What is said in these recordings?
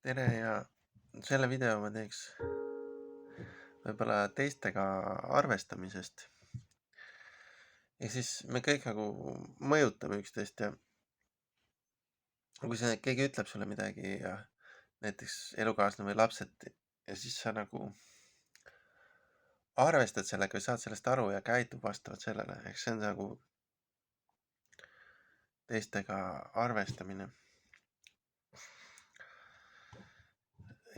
tere ja selle video ma teeks võib-olla teistega arvestamisest. Ja siis me kõik nagu mõjutame üksteist ja kui keegi ütleb sulle midagi ja näiteks elukaaslane või lapsed ja siis sa nagu arvestad sellega või saad sellest aru ja käitub vastavalt sellele, eks see on nagu teistega arvestamine.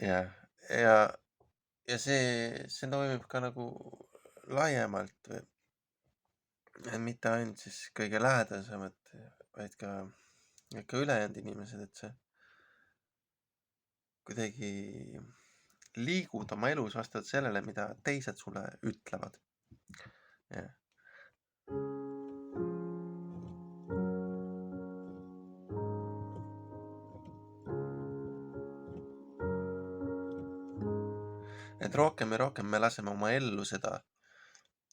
Ja, ja, ja see toimib ka nagu laiemalt või mitte ainult siis kõige lähedasemad, vaid ka ülejäänud inimesed, et see kuidagi liigud oma elus vastavalt sellele, mida teised sulle ütlevad. jah. Et rohkem ja rohkem me laseme oma ellu seda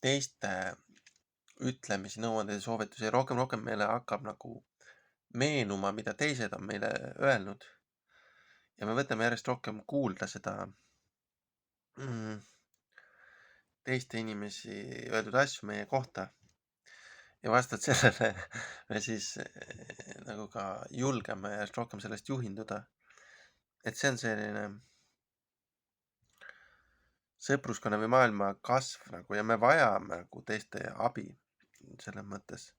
teiste ütlemisi, nõuandeid ja soovitusi ja rohkem meile hakkab nagu meenuma, mida teised on meile öelnud. Ja me võtame järjest rohkem kuulda seda teiste inimesi öeldud asju meie kohta. Ja vastavalt sellele me siis nagu ka julgeme järjest rohkem sellest juhinduda. Et see on selline sõpruskonna või maailma kasv nagu ja me vajame nagu teiste abi selles mõttes.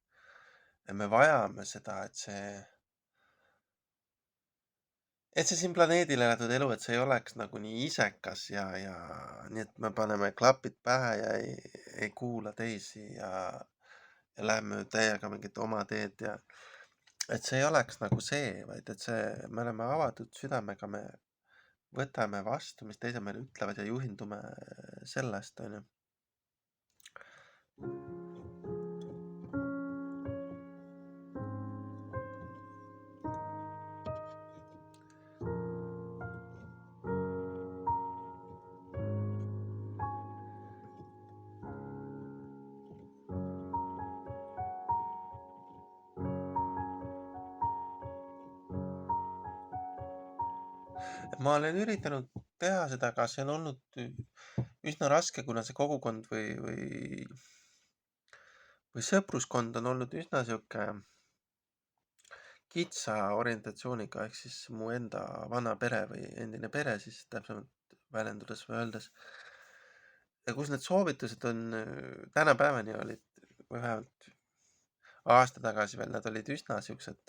Ja me vajame seda, et see siin planeedil elatud elu, et see ei oleks nagu nii isekas ja nii, et me paneme klapid pähe ja ei kuula teisi ja läheme täiega mingit oma teed ja et see ei oleks nagu see, vaid et me oleme avatud südamega, me võtame vastu, mis teised meile ütlevad ja juhindume sellest, onju. Ma olen üritanud teha seda, aga see on olnud üsna raske, kuna see kogukond või sõpruskond on olnud üsna sihuke kitsa orientatsiooniga, ehk siis mu enda vana pere või endine pere siis täpsemalt väljendudes või öeldes. Ja kus need soovitused on tänapäevani olid, või vähemalt aasta tagasi veel, nad olid üsna siuksed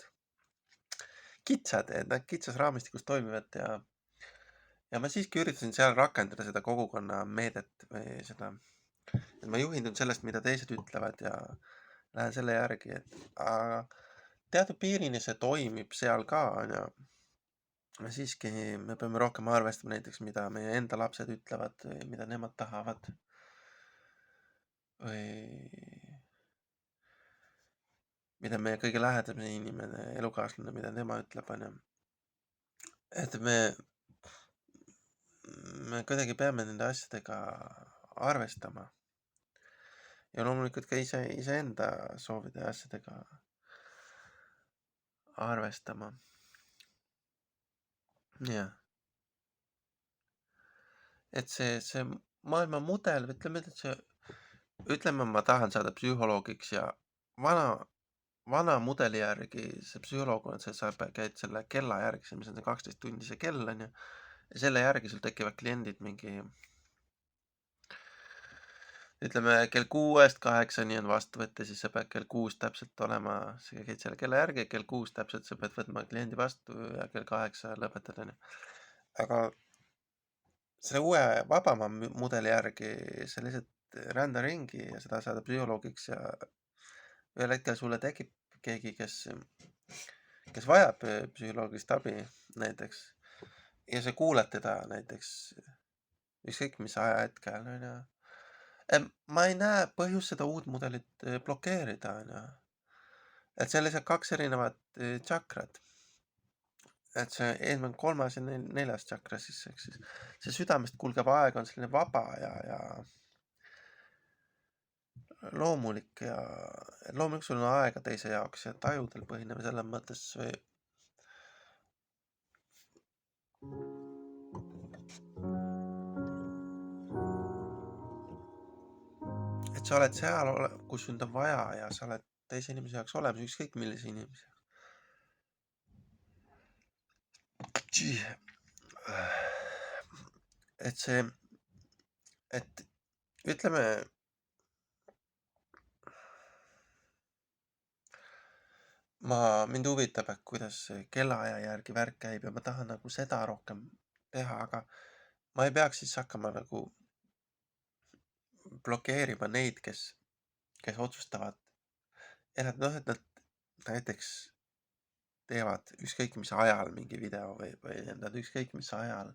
kitsad, et nad kitsas raamistikus toimivad ja ma siiski üritasin seal rakendada seda kogukonna meedet või seda, et ma juhindun sellest, mida teised ütlevad ja lähen selle järgi, et aga teatud piirini see toimib seal ka, onju. Siiski me peame rohkem arvestama näiteks, mida meie enda lapsed ütlevad või mida nemad tahavad. Või mida meie kõige lähedam inimene, elukaaslane, mida tema ütleb, onju. Et me kuidagi peame nende asjadega arvestama. Ja loomulikult ka iseenda soovide ja asjadega arvestama. jah. Et see maailma mudel, ütleme, ma tahan saada psühholoogiks ja vana mudeli järgi see psühholoog on see, sa käid selle kella järgi, mis on see 12 tundi see kell, onju. Ja selle järgi sul tekivad kliendid mingi, ütleme kell 6-8 on vastuvõtt ja siis sa pead kell 6 täpselt olema, sa käid selle kella järgi, kell 6 täpselt sa pead võtma kliendi vastu ja kell 8 lõpetad, onju. Aga selle uue vabama mudeli järgi sa lihtsalt rända ringi ja sa tahad saada psühholoogiks ja ühel hetkel sulle tekib keegi, kes vajab psühholoogilist abi näiteks ja sa kuulad teda näiteks ükskõik mis ajahetkel, onju. Ma ei näe põhjust seda uut mudelit blokeerida, onju. Et see on lihtsalt 2 erinevat tšakrat. Et see esimene, 3. ja 4. tšakra siis, ehk siis see südamest kulgev aeg on selline vaba ja loomulik ja loomulikult sul on aega teise jaoks ja tajudel põhinev selles mõttes või sa oled seal, kus sind on vaja ja sa oled teise inimese jaoks olemas, ükskõik millise inimese jaoks. Et see, et ütleme, mind huvitab, et kuidas see kellaaja järgi värk käib ja ma tahan nagu seda rohkem teha, aga ma ei peaks siis hakkama nagu blokeerima neid, kes otsustavad, et nad näiteks teevad ükskõik mis ajal mingi video või nad ükskõik mis ajal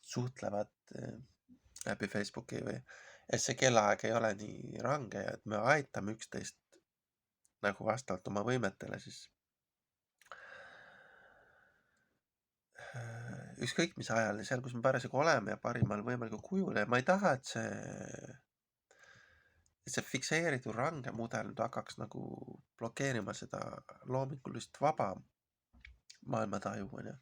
suhtlevad läbi Facebooki või, et see kellaaeg ei ole nii range ja et me aitame üksteist nagu vastavalt oma võimetele siis ükskõik mis ajal ja seal, kus me parasjagu oleme ja parimal võimalikul kujul ja ma ei taha, et see fikseeritud range mudel nüüd hakkaks nagu blokeerima seda loomingulist vaba maailmataju, onju.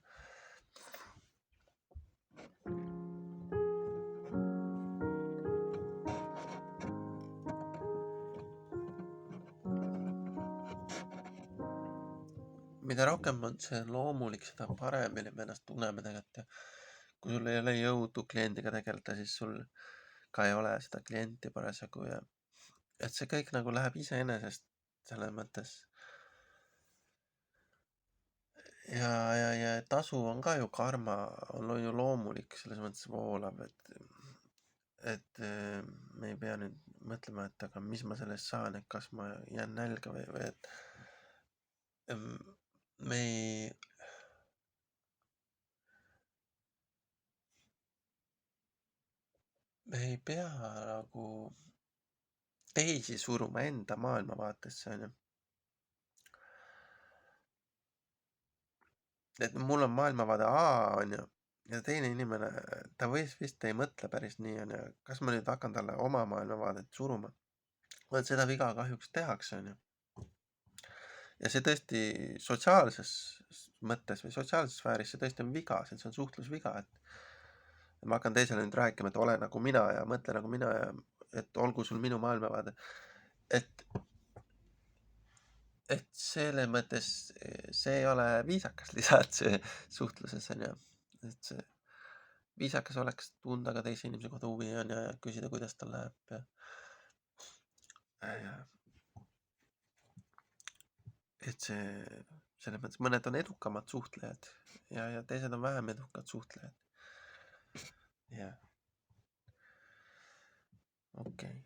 Mida rohkem on see loomulik, seda paremini me ennast tunneme tegelikult ja kui sul ei ole jõudu kliendiga tegeleda, siis sul ka ei ole seda klienti parasjagu ja et see kõik nagu läheb iseenesest selles mõttes. Ja tasu on ka ju karma, on ju loomulik, selles mõttes voolav, et me ei pea nüüd mõtlema, et aga mis ma sellest saan, et kas ma jään nälga või et me ei pea nagu teisi suruma enda maailmavaatesse, onju. Et mul on maailmavaade A, onju, ja teine inimene, ta vist ei mõtle päris nii, onju. Kas ma nüüd hakkan talle oma maailmavaadet suruma? Vaat seda viga kahjuks tehakse, onju. Ja see tõesti sotsiaalses mõttes või sotsiaalses sfääris see tõesti on viga, see on suhtlusviga, et ma hakkan teisele nüüd rääkima, et ole nagu mina ja mõtle nagu mina ja et olgu sul minu maailmavaade. Et selles mõttes see ei ole viisakas lihtsalt see suhtluses, onju. Et see viisakas oleks tunda ka teise inimese kohta huvi, onju, ja küsida, kuidas tal läheb ja et see selles mõttes mõned on edukamad suhtlejad ja teised on vähem edukad suhtlejad. Jah. Okei.